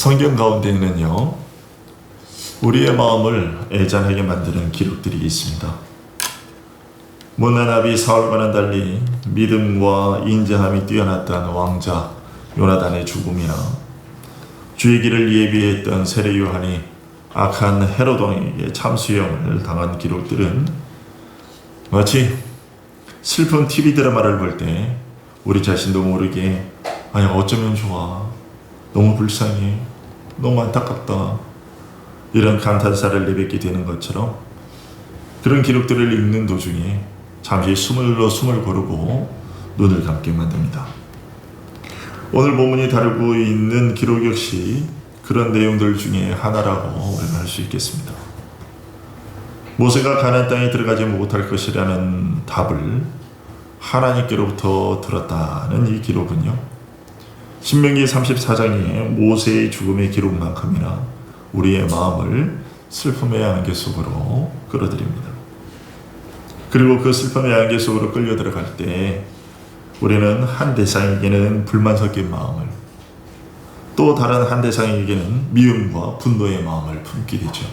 성경 가운데에는요, 우리의 마음을 애잔하게 만드는 기록들이 있습니다. 못난 아비 사울과는 달리 믿음과 인자함이 뛰어났던 왕자 요나단의 죽음이나 주의 길을 예비했던 세례 요한이 악한 헤롯 왕에게 참수형을 당한 기록들은 마치 슬픈 TV 드라마를 볼 때 우리 자신도 모르게 아니 어쩌면 좋아, 너무 불쌍해, 너무 안타깝다, 이런 감탄사를 내뱉게 되는 것처럼 그런 기록들을 읽는 도중에 잠시 숨을 고르고 눈을 감게 만듭니다. 오늘 본문이 다루고 있는 기록 역시 그런 내용들 중에 하나라고 우리는 할 수 있겠습니다. 모세가 가나안 땅에 들어가지 못할 것이라는 답을 하나님께로부터 들었다는 이 기록은요, 신명기 34장의 모세의 죽음의 기록만큼이나 우리의 마음을 슬픔의 안개 속으로 끌어들입니다. 그리고 그 슬픔의 안개 속으로 끌려 들어갈 때 우리는 한 대상에게는 불만 섞인 마음을, 또 다른 한 대상에게는 미움과 분노의 마음을 품게 되죠.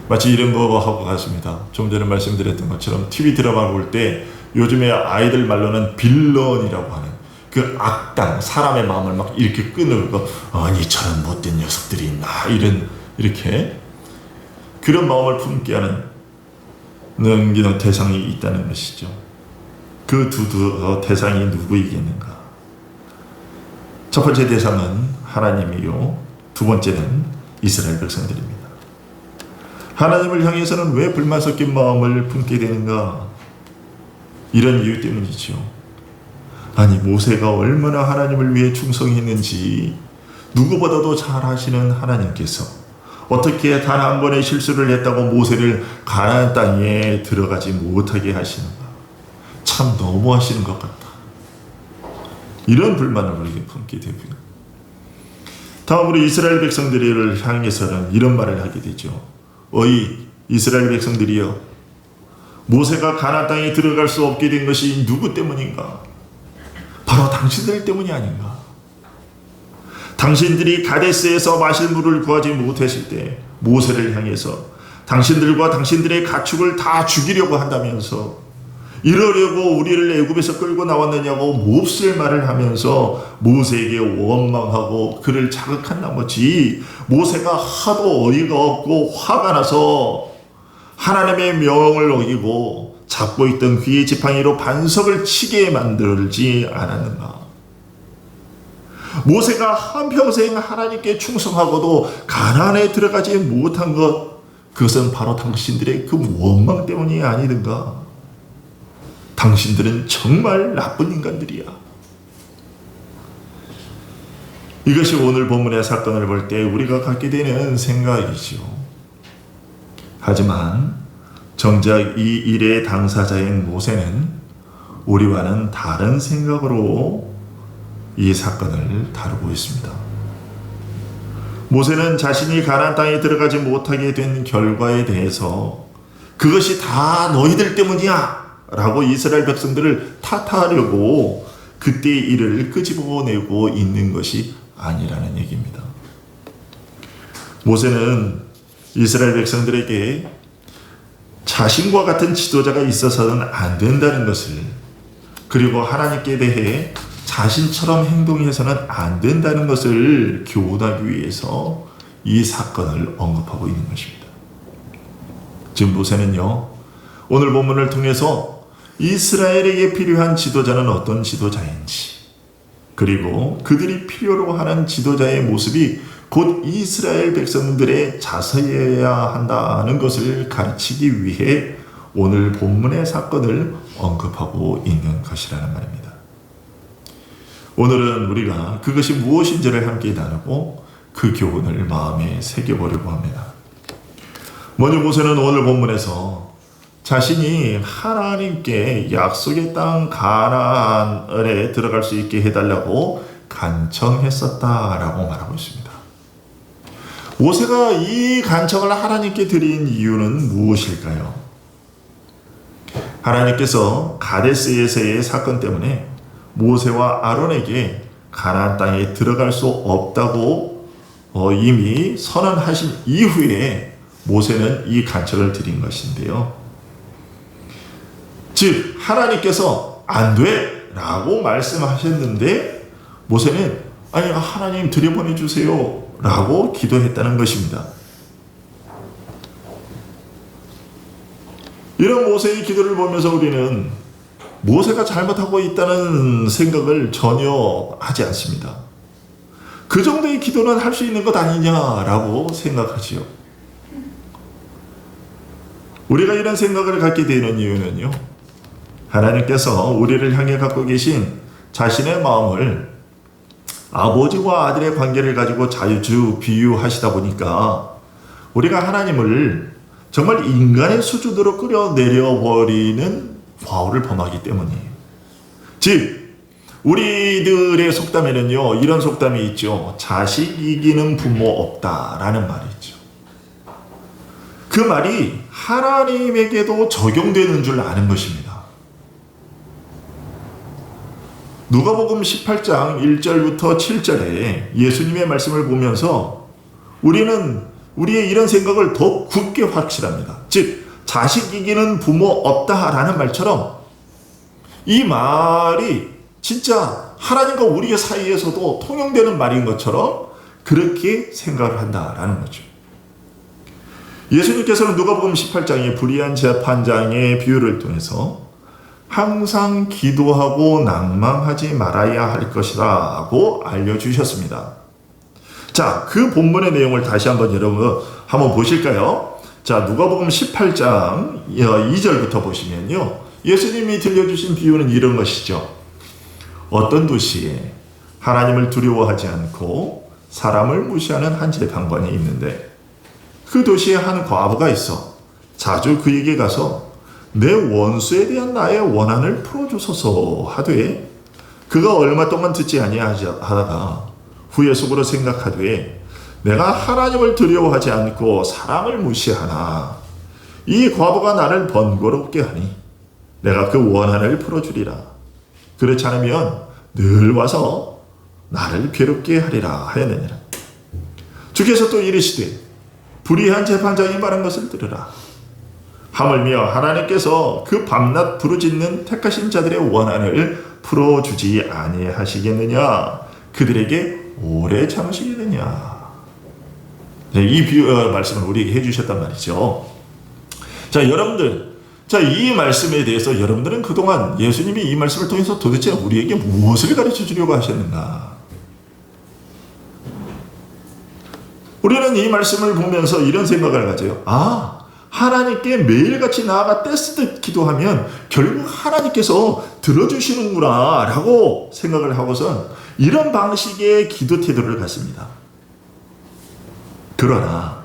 마치 이런 거하고 같습니다. 좀 전에 말씀드렸던 것처럼 TV 드라마 볼 때 요즘에 아이들 말로는 빌런이라고 하는 그 악당, 사람의 마음을 막 이렇게 끊고 아니 저런 못된 녀석들이 있나, 이렇게 그런 마음을 품게 하는 대상이 있다는 것이죠. 그 두 대상이 누구이겠는가? 첫 번째 대상은 하나님이요, 두 번째는 이스라엘 백성들입니다. 하나님을 향해서는 왜 불만 섞인 마음을 품게 되는가? 이런 이유 때문이죠. 아니 모세가 얼마나 하나님을 위해 충성했는지 누구보다도 잘 아시는 하나님께서 어떻게 단 한 번의 실수를 했다고 모세를 가나안 땅에 들어가지 못하게 하시는가? 참 너무하시는 것 같다. 이런 불만을 우리에게 품게 되고요. 다음으로 이스라엘 백성들을 향해서는 이런 말을 하게 되죠. 어이 이스라엘 백성들이여, 모세가 가나안 땅에 들어갈 수 없게 된 것이 누구 때문인가? 바로 당신들 때문이 아닌가? 당신들이 가데스에서 마실 물을 구하지 못했을 때 모세를 향해서 당신들과 당신들의 가축을 다 죽이려고 한다면서, 이러려고 우리를 애굽에서 끌고 나왔느냐고 몹쓸 말을 하면서 모세에게 원망하고 그를 자극한 나머지 모세가 하도 어이가 없고 화가 나서 하나님의 명을 어기고 잡고 있던 그의 지팡이로 반석을 치게 만들지 않았는가? 모세가 한평생 하나님께 충성하고도 가나안에 들어가지 못한 것, 그것은 바로 당신들의 그 원망 때문이 아니든가? 당신들은 정말 나쁜 인간들이야. 이것이 오늘 본문의 사건을 볼 때 우리가 갖게 되는 생각이죠. 하지만 정작 이 일의 당사자인 모세는 우리와는 다른 생각으로 이 사건을 다루고 있습니다. 모세는 자신이 가나안 땅에 들어가지 못하게 된 결과에 대해서 그것이 다 너희들 때문이야 라고 이스라엘 백성들을 탓하려고 그때의 일을 끄집어내고 있는 것이 아니라는 얘기입니다. 모세는 이스라엘 백성들에게 자신과 같은 지도자가 있어서는 안 된다는 것을, 그리고 하나님께 대해 자신처럼 행동해서는 안 된다는 것을 교훈하기 위해서 이 사건을 언급하고 있는 것입니다. 지금 모세는요, 오늘 본문을 통해서 이스라엘에게 필요한 지도자는 어떤 지도자인지, 그리고 그들이 필요로 하는 지도자의 모습이 곧 이스라엘 백성들의 자세여야 한다는 것을 가르치기 위해 오늘 본문의 사건을 언급하고 있는 것이라는 말입니다. 오늘은 우리가 그것이 무엇인지를 함께 나누고 그 교훈을 마음에 새겨보려고 합니다. 먼저 모세는 오늘 본문에서 자신이 하나님께 약속의 땅 가나안에 들어갈 수 있게 해달라고 간청했었다라고 말하고 있습니다. 모세가 이 간청을 하나님께 드린 이유는 무엇일까요? 하나님께서 가데스에서의 사건 때문에 모세와 아론에게 가나안 땅에 들어갈 수 없다고 이미 선언하신 이후에 모세는 이 간청을 드린 것인데요. 즉 하나님께서 안 돼! 라고 말씀하셨는데 모세는 아니 하나님 들여보내주세요 라고 기도했다는 것입니다. 이런 모세의 기도를 보면서 우리는 모세가 잘못하고 있다는 생각을 전혀 하지 않습니다. 그 정도의 기도는 할 수 있는 것 아니냐라고 생각하지요. 우리가 이런 생각을 갖게 되는 이유는요, 하나님께서 우리를 향해 갖고 계신 자신의 마음을 아버지와 아들의 관계를 가지고 자주 비유하시다 보니까 우리가 하나님을 정말 인간의 수준으로 끌어내려버리는 과오를 범하기 때문이에요. 즉 우리들의 속담에는요 이런 속담이 있죠. 자식 이기는 부모 없다라는 말이 있죠. 그 말이 하나님에게도 적용되는 줄 아는 것입니다. 누가복음 18장 1절부터 7절에 예수님의 말씀을 보면서 우리는 우리의 이런 생각을 더 굳게 확실합니다. 즉 자식 이기는 부모 없다라는 말처럼 이 말이 진짜 하나님과 우리의 사이에서도 통용되는 말인 것처럼 그렇게 생각을 한다라는 거죠. 예수님께서는 누가복음 18장의 불의한 재판장의 비유를 통해서 항상 기도하고 낭망하지 말아야 할 것이라고 알려주셨습니다. 자, 그 본문의 내용을 다시 한번 여러분 한번 보실까요? 자, 누가복음 18장 2절부터 보시면요. 예수님이 들려주신 비유는 이런 것이죠. 어떤 도시에 하나님을 두려워하지 않고 사람을 무시하는 한 재판관이 있는데 그 도시에 한 과부가 있어 자주 그에게 가서 내 원수에 대한 나의 원한을 풀어주소서 하되 그가 얼마 동안 듣지 아니하다가 후에 속으로 생각하되 내가 하나님을 두려워하지 않고 사람을 무시하나 이 과부가 나를 번거롭게 하니 내가 그 원한을 풀어주리라. 그렇지 않으면 늘 와서 나를 괴롭게 하리라 하였느니라. 주께서 또 이르시되 불의한 재판장이 말한 것을 들으라. 하물며 하나님께서 그 밤낮 부르짖는 택하신 자들의 원한을 풀어주지 아니하시겠느냐. 그들에게 오래 참으시겠느냐. 네, 이 비유 말씀을 우리에게 해주셨단 말이죠. 자, 여러분들, 자, 이 말씀에 대해서 여러분들은 그동안 예수님이 이 말씀을 통해서 도대체 우리에게 무엇을 가르쳐 주려고 하셨는가? 우리는 이 말씀을 보면서 이런 생각을 가져요. 아, 하나님께 매일같이 나아가 떼쓰듯 기도하면 결국 하나님께서 들어주시는구나 라고 생각을 하고선 이런 방식의 기도 태도를 갖습니다. 그러나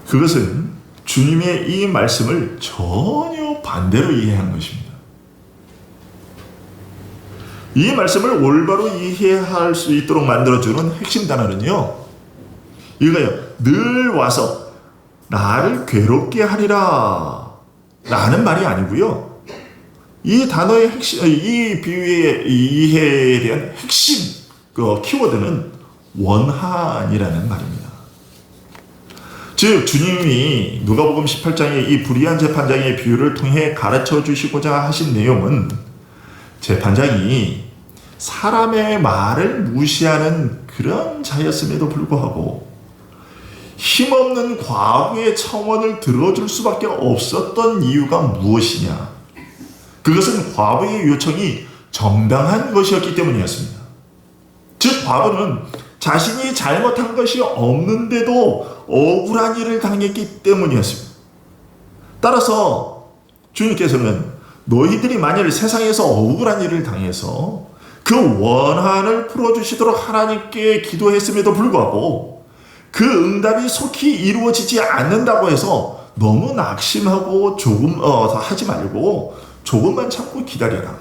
그것은 주님의 이 말씀을 전혀 반대로 이해한 것입니다. 이 말씀을 올바로 이해할 수 있도록 만들어주는 핵심 단어는요, 이거예요. 늘 와서 나를 괴롭게 하리라 라는 말이 아니고요. 이 단어의 핵심, 이 비유의 이해에 대한 핵심 키워드는 원한이라는 말입니다. 즉 주님이 누가복음 18장의 이 불의한 재판장의 비유를 통해 가르쳐 주시고자 하신 내용은 재판장이 사람의 말을 무시하는 그런 자였음에도 불구하고 힘없는 과부의 청원을 들어줄 수밖에 없었던 이유가 무엇이냐? 그것은 과부의 요청이 정당한 것이었기 때문이었습니다. 즉 과부는 자신이 잘못한 것이 없는데도 억울한 일을 당했기 때문이었습니다. 따라서 주님께서는 너희들이 만일 세상에서 억울한 일을 당해서 그 원한을 풀어주시도록 하나님께 기도했음에도 불구하고 그 응답이 속히 이루어지지 않는다고 해서 너무 낙심하고 하지 말고 조금만 참고 기다려라.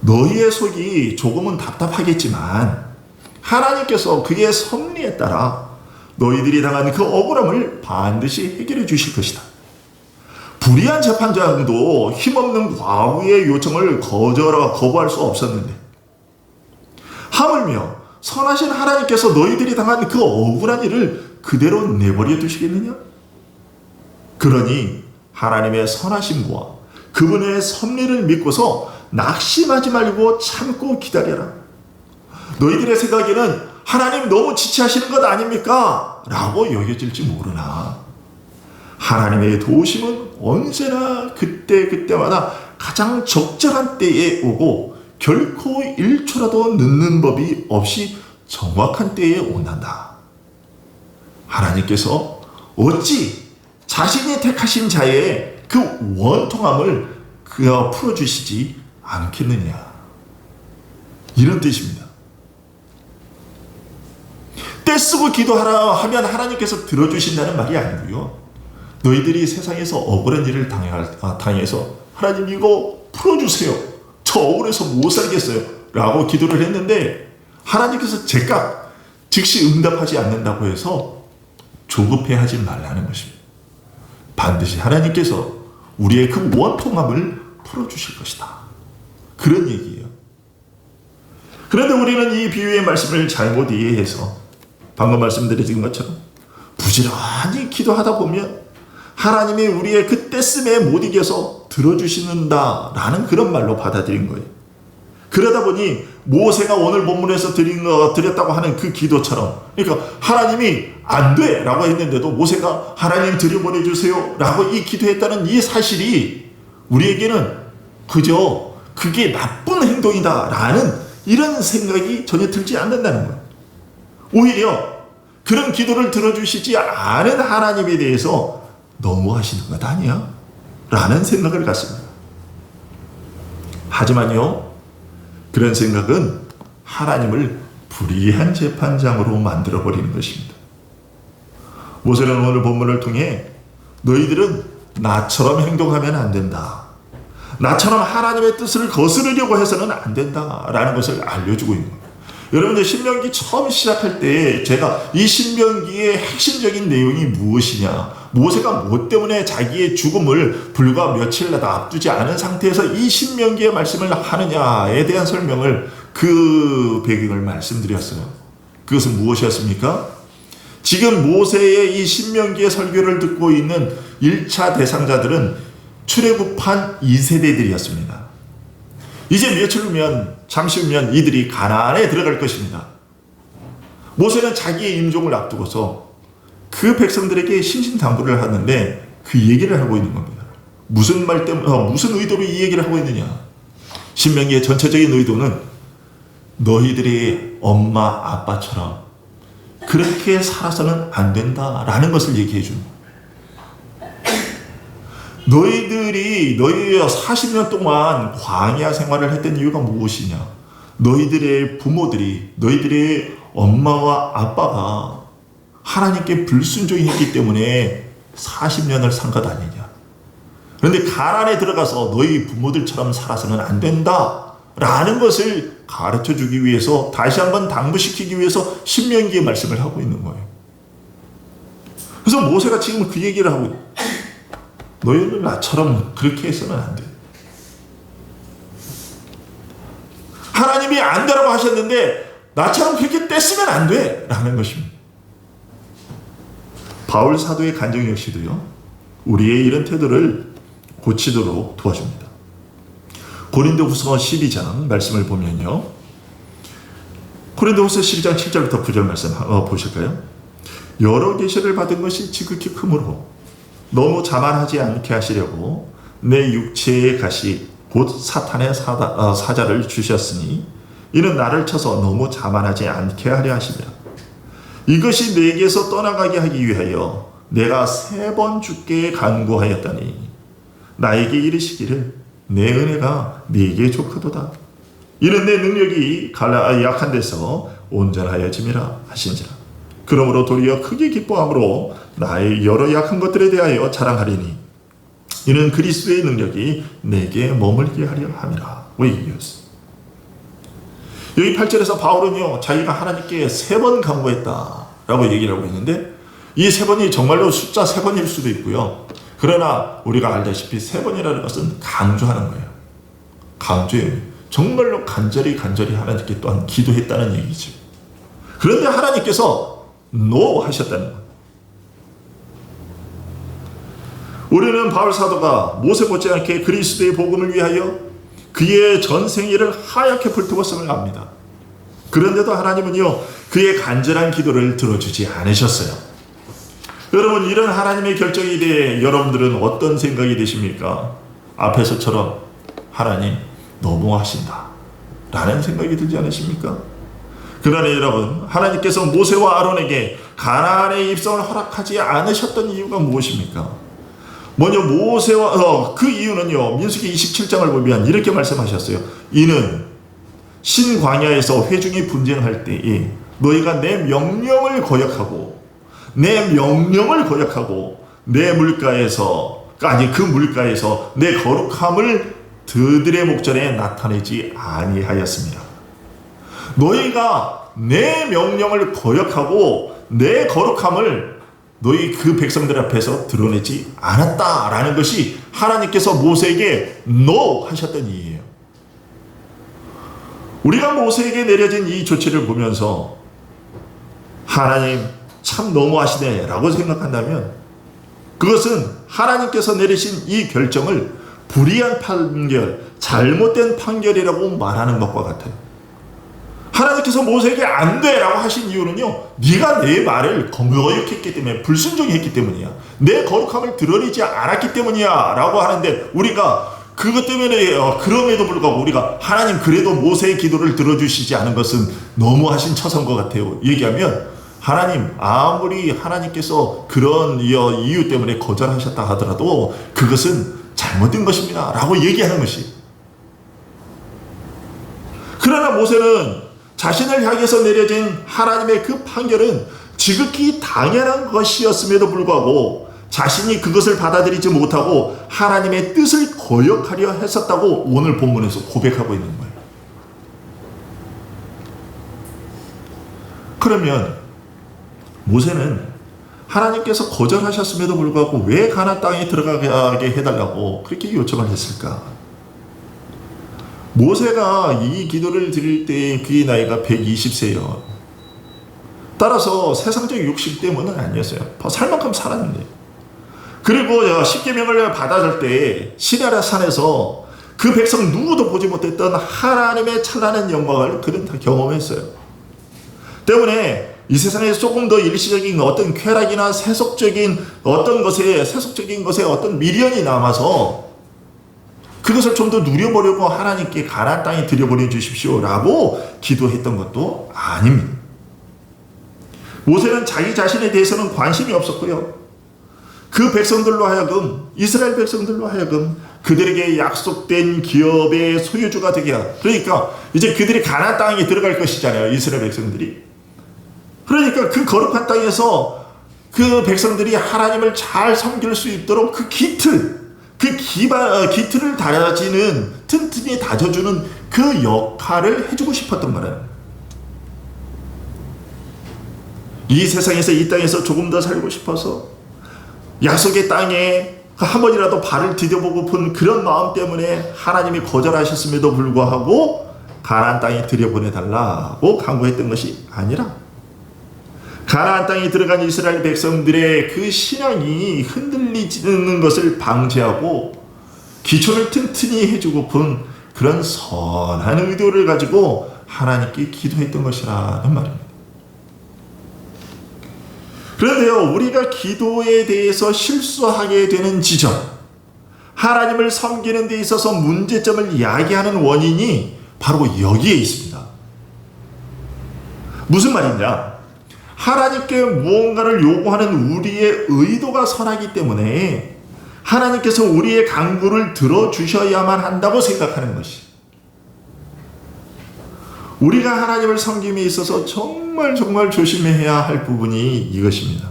너희의 속이 조금은 답답하겠지만 하나님께서 그의 섭리에 따라 너희들이 당한 그 억울함을 반드시 해결해 주실 것이다. 불의한 재판장도 힘없는 과부의 요청을 거부할 수 없었는데 하물며 선하신 하나님께서 너희들이 당한 그 억울한 일을 그대로 내버려 두시겠느냐? 그러니 하나님의 선하심과 그분의 섭리를 믿고서 낙심하지 말고 참고 기다려라. 너희들의 생각에는 하나님 너무 지체하시는 것 아닙니까? 라고 여겨질지 모르나 하나님의 도우심은 언제나 그때그때마다 가장 적절한 때에 오고 결코 1초라도 늦는 법이 없이 정확한 때에 온단다. 하나님께서 어찌 자신이 택하신 자의 그 원통함을 그가 풀어주시지 않겠느냐. 이런 뜻입니다. 떼쓰고 기도하라 하면 하나님께서 들어주신다는 말이 아니고요. 너희들이 세상에서 억울한 일을 당해서 하나님 이거 풀어주세요. 저 억울해서 못 살겠어요. 라고 기도를 했는데 하나님께서 제각 즉시 응답하지 않는다고 해서 조급해하지 말라는 것입니다. 반드시 하나님께서 우리의 그 원통함을 풀어주실 것이다. 그런 얘기예요. 그런데 우리는 이 비유의 말씀을 잘못 이해해서 방금 말씀드린 것처럼 부지런히 기도하다 보면 하나님이 우리의 그 떼씀에 못 이겨서 들어주시는다라는 그런 말로 받아들인 거예요. 그러다 보니 모세가 오늘 본문에서 드렸다고 하는 그 기도처럼, 그러니까 하나님이 안 돼! 라고 했는데도 모세가 하나님 들여보내주세요! 라고 이 기도했다는 이 사실이 우리에게는 그저 그게 나쁜 행동이다 라는 이런 생각이 전혀 들지 않는다는 거예요. 오히려 그런 기도를 들어주시지 않은 하나님에 대해서 너무하시는 것 아니야? 라는 생각을 갖습니다. 하지만요, 그런 생각은 하나님을 불의한 재판장으로 만들어버리는 것입니다. 모세는 오늘 본문을 통해 너희들은 나처럼 행동하면 안 된다. 나처럼 하나님의 뜻을 거스르려고 해서는 안 된다라는 것을 알려주고 있는 거예요. 여러분들 신명기 처음 시작할 때 제가 이 신명기의 핵심적인 내용이 무엇이냐, 모세가 뭐 때문에 자기의 죽음을 불과 며칠 앞두지 않은 상태에서 이 신명기의 말씀을 하느냐에 대한 설명을, 그 배경을 말씀드렸어요. 그것은 무엇이었습니까? 지금 모세의 이 신명기의 설교를 듣고 있는 1차 대상자들은 출애굽한 2세대들이었습니다. 이제 며칠 후면, 잠시 후면 이들이 가나안에 들어갈 것입니다. 모세는 자기의 임종을 앞두고서 그 백성들에게 신신당부를 하는데 그 얘기를 하고 있는 겁니다. 무슨 말 때문에, 무슨 의도로 이 얘기를 하고 있느냐? 신명기의 전체적인 의도는 너희들의 엄마 아빠처럼 그렇게 살아서는 안 된다라는 것을 얘기해 주는 거예요. 너희들이 40년 동안 광야 생활을 했던 이유가 무엇이냐? 너희들의 부모들이, 너희들의 엄마와 아빠가 하나님께 불순종히 했기 때문에 40년을 산 것 아니냐? 그런데 가나안에 들어가서 너희 부모들처럼 살아서는 안 된다라는 것을 가르쳐 주기 위해서, 다시 한번 당부시키기 위해서 신명기의 말씀을 하고 있는 거예요. 그래서 모세가 지금 그 얘기를 하고 있어요. 너희는 나처럼 그렇게 해서는 안 돼. 하나님이 안 되라고 하셨는데 나처럼 그렇게 떼쓰면 안 돼 라는 것입니다. 바울 사도의 간증 역시도요, 우리의 이런 태도를 고치도록 도와줍니다. 고린도후서 12장 말씀을 보면요, 고린도후서 12장 7절부터 9절 말씀 보실까요? 여러 계시를 받은 것이 지극히 크므로 너무 자만하지 않게 하시려고 내 육체의 가시 곧 사탄의 사자를 주셨으니 이는 나를 쳐서 너무 자만하지 않게 하려 하시니라. 이것이 내게서 떠나가게 하기 위하여 내가 3번 주께 간구하였더니 나에게 이르시기를 내 은혜가 네게 좋거도다. 이는 내 능력이 약한 데서 온전하여짐이라 하신지라. 그러므로 도리어 크게 기뻐함으로 나의 여러 약한 것들에 대하여 자랑하리니 이는 그리스도의 능력이 내게 머물게 하려 함이라. 왜 얘기했어? 여기 8절에서 바울은요, 자기가 하나님께 3번 간구했다라고 얘기를 하고 있는데, 이 3번이 정말로 숫자 3번일 수도 있고요. 그러나 우리가 알다시피 3번이라는 것은 강조하는 거예요. 강조해요. 정말로 간절히 하나님께 또한 기도했다는 얘기죠. 그런데 하나님께서 노 하셨다는 거예요. 우리는 바울 사도가 모세 못지않게 그리스도의 복음을 위하여 그의 전생애를 하얗게 불태웠음을 압니다. 그런데도 하나님은요, 그의 간절한 기도를 들어주지 않으셨어요. 여러분, 이런 하나님의 결정에 대해 여러분들은 어떤 생각이 드십니까? 앞에서처럼 하나님 너무하신다 라는 생각이 들지 않으십니까? 그러나 여러분, 하나님께서 모세와 아론에게 가나안의 입성을 허락하지 않으셨던 이유가 무엇입니까? 먼저 모세와 그 이유는요, 민수기 27장을 보면 이렇게 말씀하셨어요. 이는 신광야에서 회중이 분쟁할 때에 너희가 내 명령을 거역하고 내 물가에서 그 물가에서 내 거룩함을 그들의 목전에 나타내지 아니하였습니다. 너희가 내 명령을 거역하고 내 거룩함을 너희 그 백성들 앞에서 드러내지 않았다라는 것이 하나님께서 모세에게 NO 하셨던 이유예요. 우리가 모세에게 내려진 이 조치를 보면서 하나님 참 너무하시네 라고 생각한다면 그것은 하나님께서 내리신 이 결정을 불의한 판결, 잘못된 판결이라고 말하는 것과 같아요. 하나님께서 모세에게 안 돼 라고 하신 이유는요, 네가 내 말을 거역했기 때문에, 불순종했기 때문이야. 내 거룩함을 드러내지 않았기 때문이야 라고 하는데, 우리가 그것 때문에 그럼에도 불구하고 우리가 하나님 그래도 모세의 기도를 들어주시지 않은 것은 너무하신 처사인 것 같아요 얘기하면, 하나님 아무리 하나님께서 그런 이유 때문에 거절하셨다 하더라도 그것은 잘못된 것입니다 라고 얘기하는 것이. 그러나 모세는 자신을 향해서 내려진 하나님의 그 판결은 지극히 당연한 것이었음에도 불구하고 자신이 그것을 받아들이지 못하고 하나님의 뜻을 거역하려 했었다고 오늘 본문에서 고백하고 있는 거예요. 그러면 모세는 하나님께서 거절하셨음에도 불구하고 왜 가나안 땅에 들어가게 해달라고 그렇게 요청을 했을까? 모세가 이 기도를 드릴 때 그의 나이가 120세예요. 따라서 세상적 욕심 때문은 아니었어요. 살 만큼 살았는데. 그리고 십계명을 받아줄 때 시내라 산에서 그 백성 누구도 보지 못했던 하나님의 찬란한 영광을 그는 다 경험했어요. 때문에 이 세상에서 조금 더 일시적인 어떤 쾌락이나 세속적인 것에 어떤 미련이 남아서 그것을 좀 더 누려보려고 하나님께 가나안 땅에 들여보내 주십시오 라고 기도했던 것도 아닙니다. 모세는 자기 자신에 대해서는 관심이 없었고요. 그 백성들로 하여금, 이스라엘 백성들로 하여금 그들에게 약속된 기업의 소유주가 되게 하라. 그러니까 이제 그들이 가나안 땅에 들어갈 것이잖아요, 이스라엘 백성들이. 그러니까 그 거룩한 땅에서 그 백성들이 하나님을 잘 섬길 수 있도록 그 기틀을 다져지는, 튼튼히 다져주는 그 역할을 해주고 싶었던 거예요. 이 세상에서, 이 땅에서 조금 더 살고 싶어서 약속의 땅에 한 번이라도 발을 디뎌보고픈 그런 마음 때문에 하나님이 거절하셨음에도 불구하고 가나안 땅에 들여보내달라고 강구했던 것이 아니라, 가나안 땅에 들어간 이스라엘 백성들의 그 신앙이 흔들리는 것을 방지하고 기초를 튼튼히 해주고픈 그런 선한 의도를 가지고 하나님께 기도했던 것이라는 말입니다. 그런데요, 우리가 기도에 대해서 실수하게 되는 지점, 하나님을 섬기는 데 있어서 문제점을 이야기하는 원인이 바로 여기에 있습니다. 무슨 말이냐? 하나님께 무언가를 요구하는 우리의 의도가 선하기 때문에 하나님께서 우리의 간구를 들어주셔야만 한다고 생각하는 것이, 우리가 하나님을 섬김에 있어서 정말 조심해야 할 부분이 이것입니다.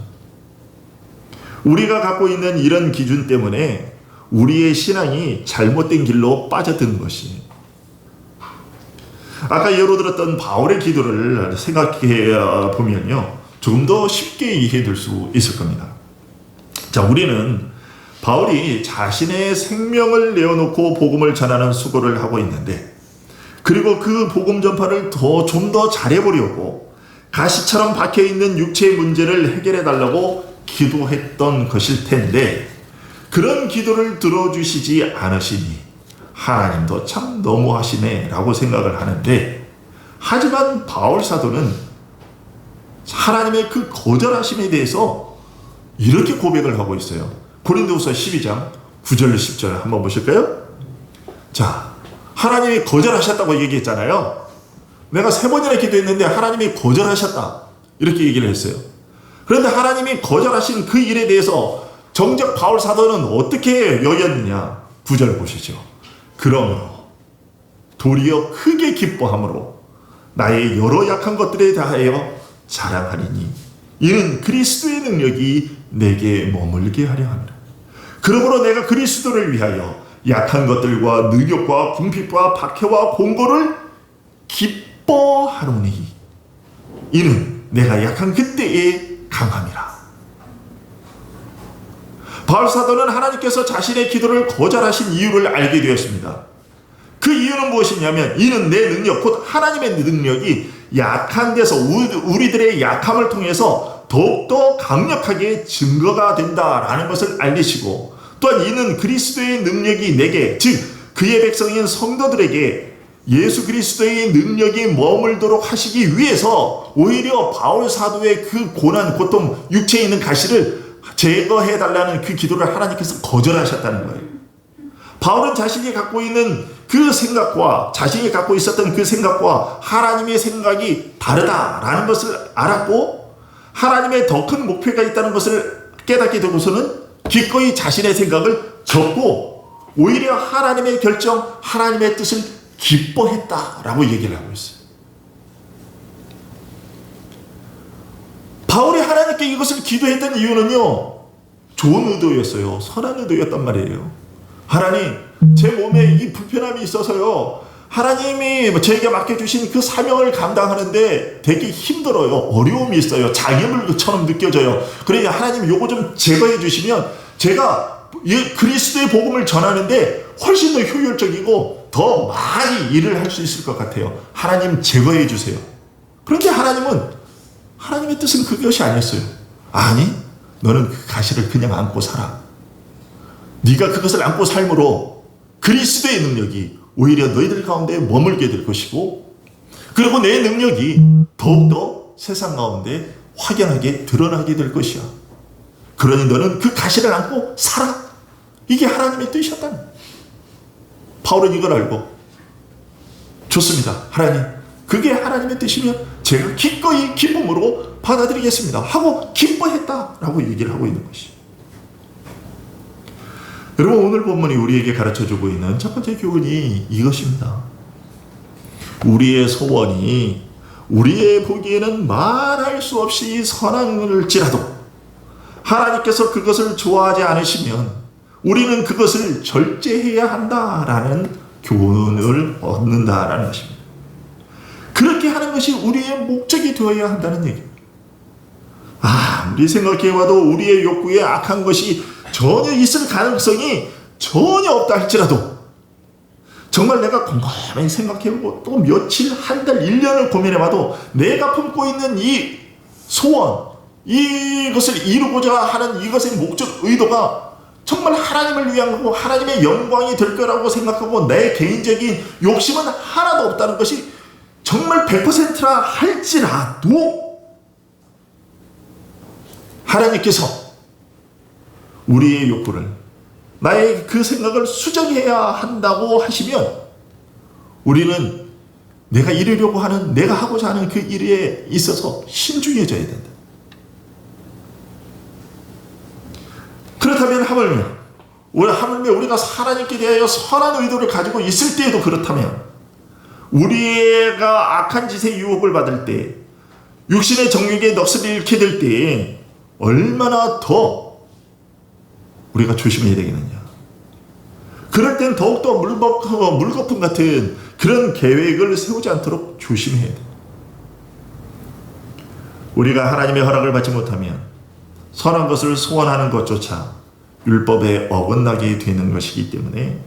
우리가 갖고 있는 이런 기준 때문에 우리의 신앙이 잘못된 길로 빠져든 것이, 아까 예로 들었던 바울의 기도를 생각해 보면요, 조금 더 쉽게 이해될 수 있을 겁니다. 자, 우리는 바울이 자신의 생명을 내어놓고 복음을 전하는 수고를 하고 있는데, 그리고 그 복음 전파를 좀 더 잘해보려고 가시처럼 박혀있는 육체의 문제를 해결해 달라고 기도했던 것일 텐데 그런 기도를 들어주시지 않으시니 하나님도 참 너무하시네 라고 생각을 하는데, 하지만 바울 사도는 하나님의 그 거절하심에 대해서 이렇게 고백을 하고 있어요. 고린도후서 12장 9절 10절 한번 보실까요? 자, 하나님이 거절하셨다고 얘기했잖아요. 내가 3번이나 기도했는데 하나님이 거절하셨다 이렇게 얘기를 했어요. 그런데 하나님이 거절하신 그 일에 대해서 정작 바울 사도는 어떻게 여겼느냐. 9절 보시죠. 그러므로 도리어 크게 기뻐함으로 나의 여러 약한 것들에 대하여 자랑하리니 이는 그리스도의 능력이 내게 머물게 하려 함이라. 그러므로 내가 그리스도를 위하여 약한 것들과 능욕과 궁핍과 박해와 공고를 기뻐하노니 이는 내가 약한 그때에 강함이라. 바울 사도는 하나님께서 자신의 기도를 거절하신 이유를 알게 되었습니다. 그 이유는 무엇이냐면 이는 내 능력 곧 하나님의 능력이 약한 데서 우리들의 약함을 통해서 더욱더 강력하게 증거가 된다라는 것을 알리시고, 또한 이는 그리스도의 능력이 내게, 즉 그의 백성인 성도들에게 예수 그리스도의 능력이 머물도록 하시기 위해서 오히려 바울 사도의 그 고난, 고통, 육체에 있는 가시를 제거해달라는 그 기도를 하나님께서 거절하셨다는 거예요. 바울은 자신이 갖고 있는 그 생각과 자신이 갖고 있었던 그 생각과 하나님의 생각이 다르다라는 것을 알았고, 하나님의 더 큰 목표가 있다는 것을 깨닫게 되고서는 기꺼이 자신의 생각을 접고 오히려 하나님의 결정, 하나님의 뜻을 기뻐했다라고 얘기를 하고 있어요. 바울이 하나님께 이것을 기도했던 이유는요, 좋은 의도였어요. 선한 의도였단 말이에요. 하나님, 제 몸에 이 불편함이 있어서요, 하나님이 저에게 맡겨주신 그 사명을 감당하는데 되게 힘들어요. 어려움이 있어요. 장애물처럼 느껴져요. 그러니까 하나님 요거 좀 제거해 주시면 제가 그리스도의 복음을 전하는데 훨씬 더 효율적이고 더 많이 일을 할 수 있을 것 같아요. 하나님 제거해 주세요. 그런데 하나님의 뜻은 그것이 아니었어요. 아니, 너는 그 가시를 그냥 안고 살아. 네가 그것을 안고 삶으로 그리스도의 능력이 오히려 너희들 가운데 머물게 될 것이고, 그리고 내 능력이 더욱더 세상 가운데 확연하게 드러나게 될 것이야. 그러니 너는 그 가시를 안고 살아. 이게 하나님의 뜻이었다는 거예요. 바울은 이걸 알고, 좋습니다. 하나님, 그게 하나님의 뜻이면 제가 기꺼이 기쁨으로 받아들이겠습니다 하고 기뻐했다라고 얘기를 하고 있는 것이죠. 여러분, 오늘 본문이 우리에게 가르쳐주고 있는 첫 번째 교훈이 이것입니다. 우리의 소원이 우리의 보기에는 말할 수 없이 선할지라도 하나님께서 그것을 좋아하지 않으시면 우리는 그것을 절제해야 한다라는 교훈을 얻는다라는 것입니다. 그렇게 하는 것이 우리의 목적이 되어야 한다는 얘기입니다. 아무리 생각해봐도 우리의 욕구에 악한 것이 전혀 있을 가능성이 전혀 없다 할지라도, 정말 내가 곰곰이 생각해보고 또 며칠, 한 달, 1년을 고민해봐도 내가 품고 있는 이 소원, 이것을 이루고자 하는 이것의 목적, 의도가 정말 하나님을 위한 거고 하나님의 영광이 될 거라고 생각하고 내 개인적인 욕심은 하나도 없다는 것이 정말 100%라 할지라도 하나님께서 우리의 욕구를, 나의 그 생각을 수정해야 한다고 하시면 우리는 내가 이루려고 하는, 내가 하고자 하는 그 일에 있어서 신중해져야 된다. 그렇다면 하물며 우리가 하나님께 대하여 선한 의도를 가지고 있을 때에도 그렇다면, 우리가 악한 짓의 유혹을 받을 때, 육신의 정욕의 넋을 잃게 될 때 얼마나 더 우리가 조심해야 되겠느냐. 그럴 땐 더욱더 물거품 같은 그런 계획을 세우지 않도록 조심해야 돼. 우리가 하나님의 허락을 받지 못하면 선한 것을 소원하는 것조차 율법에 어긋나게 되는 것이기 때문에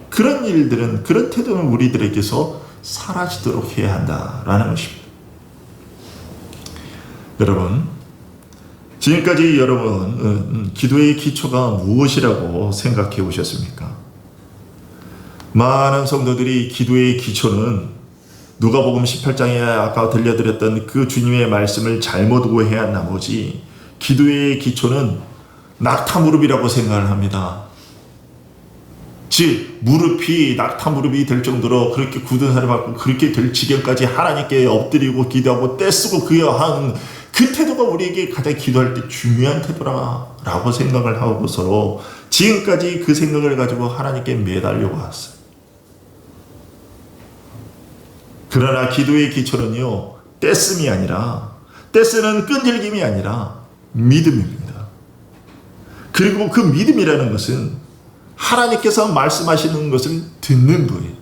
그런 일들은, 그런 태도는 우리들에게서 사라지도록 해야 한다라는 것입니다. 여러분, 지금까지 여러분 기도의 기초가 무엇이라고 생각해 오셨습니까? 많은 성도들이 기도의 기초는 누가복음 18장에 아까 들려드렸던 그 주님의 말씀을 잘못 오해한 나머지 기도의 기초는 낙타 무릎이라고 생각을 합니다. 즉 무릎이 낙타 무릎이 될 정도로 그렇게 굳은 살을 받고 그렇게 될 지경까지 하나님께 엎드리고 기도하고 떼쓰고 그여한 그 태도가 우리에게 가장 기도할 때 중요한 태도라고 생각을 하고서 지금까지 그 생각을 가지고 하나님께 매달려 왔어요. 그러나 기도의 기초는요, 떼쓰미 아니라, 떼쓰는 끈질김이 아니라 믿음입니다. 그리고 그 믿음이라는 것은 하나님께서 말씀하시는 것을 듣는 거예요.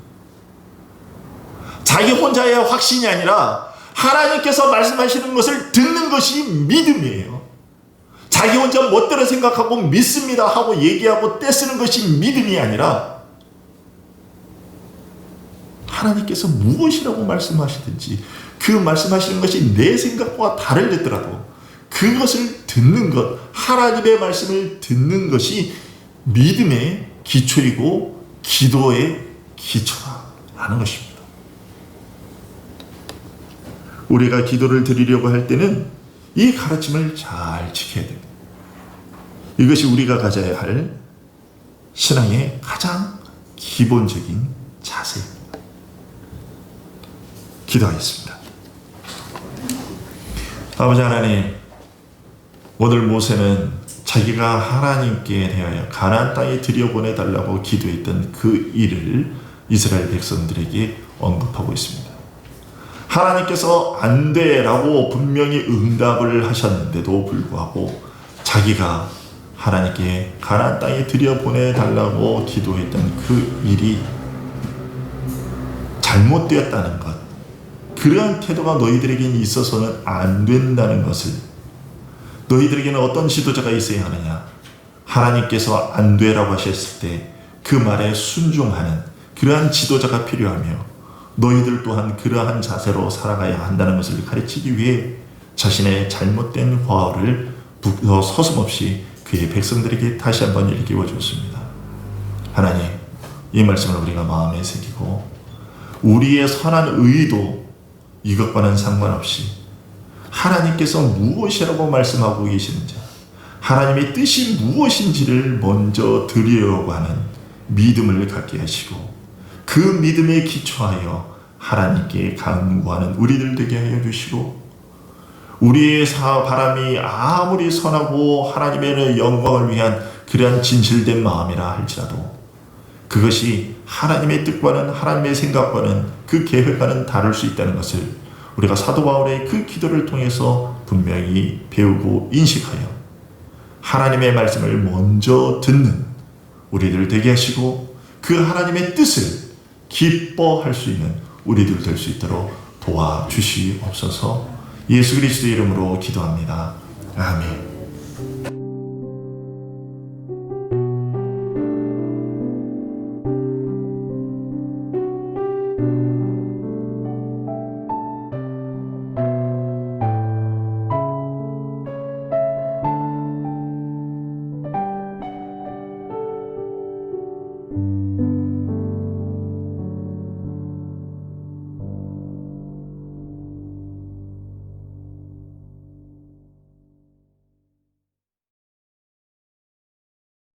자기 혼자의 확신이 아니라 하나님께서 말씀하시는 것을 듣는 것이 믿음이에요. 자기 혼자 멋대로 생각하고 믿습니다 하고 얘기하고 떼쓰는 것이 믿음이 아니라 하나님께서 무엇이라고 말씀하시든지 그 말씀하시는 것이 내 생각과 다르더라도 그것을 듣는 것, 하나님의 말씀을 듣는 것이 믿음의 기초이고 기도의 기초라는 것입니다. 우리가 기도를 드리려고 할 때는 이 가르침을 잘 지켜야 됩니다. 이것이 우리가 가져야 할 신앙의 가장 기본적인 자세입니다. 기도하겠습니다. 아버지 하나님, 오늘 모세는 자기가 하나님께 대하여 가나안 땅에 들여보내달라고 기도했던 그 일을 이스라엘 백성들에게 언급하고 있습니다. 하나님께서 안 돼라고 분명히 응답을 하셨는데도 불구하고 자기가 하나님께 가나안 땅에 들여보내달라고 기도했던 그 일이 잘못되었다는 것, 그러한 태도가 너희들에게 있어서는 안 된다는 것을, 너희들에게는 어떤 지도자가 있어야 하느냐? 하나님께서 안 되라고 하셨을 때 그 말에 순종하는 그러한 지도자가 필요하며 너희들 또한 그러한 자세로 살아가야 한다는 것을 가르치기 위해 자신의 잘못된 과오를 서슴없이 그의 백성들에게 다시 한번 일깨워 줬습니다. 하나님, 이 말씀을 우리가 마음에 새기고 우리의 선한 의도 이것과는 상관없이 하나님께서 무엇이라고 말씀하고 계시는지, 하나님의 뜻이 무엇인지를 먼저 드리려고 하는 믿음을 갖게 하시고 그 믿음에 기초하여 하나님께 간구하는 우리들 되게 하여 주시고, 우리의 바람이 아무리 선하고 하나님의 영광을 위한 그러한 진실된 마음이라 할지라도 그것이 하나님의 뜻과는, 하나님의 생각과는, 그 계획과는 다를 수 있다는 것을 우리가 사도 바울의 그 기도를 통해서 분명히 배우고 인식하여 하나님의 말씀을 먼저 듣는 우리들 되게 하시고 그 하나님의 뜻을 기뻐할 수 있는 우리들 될 수 있도록 도와주시옵소서. 예수 그리스도의 이름으로 기도합니다. 아멘.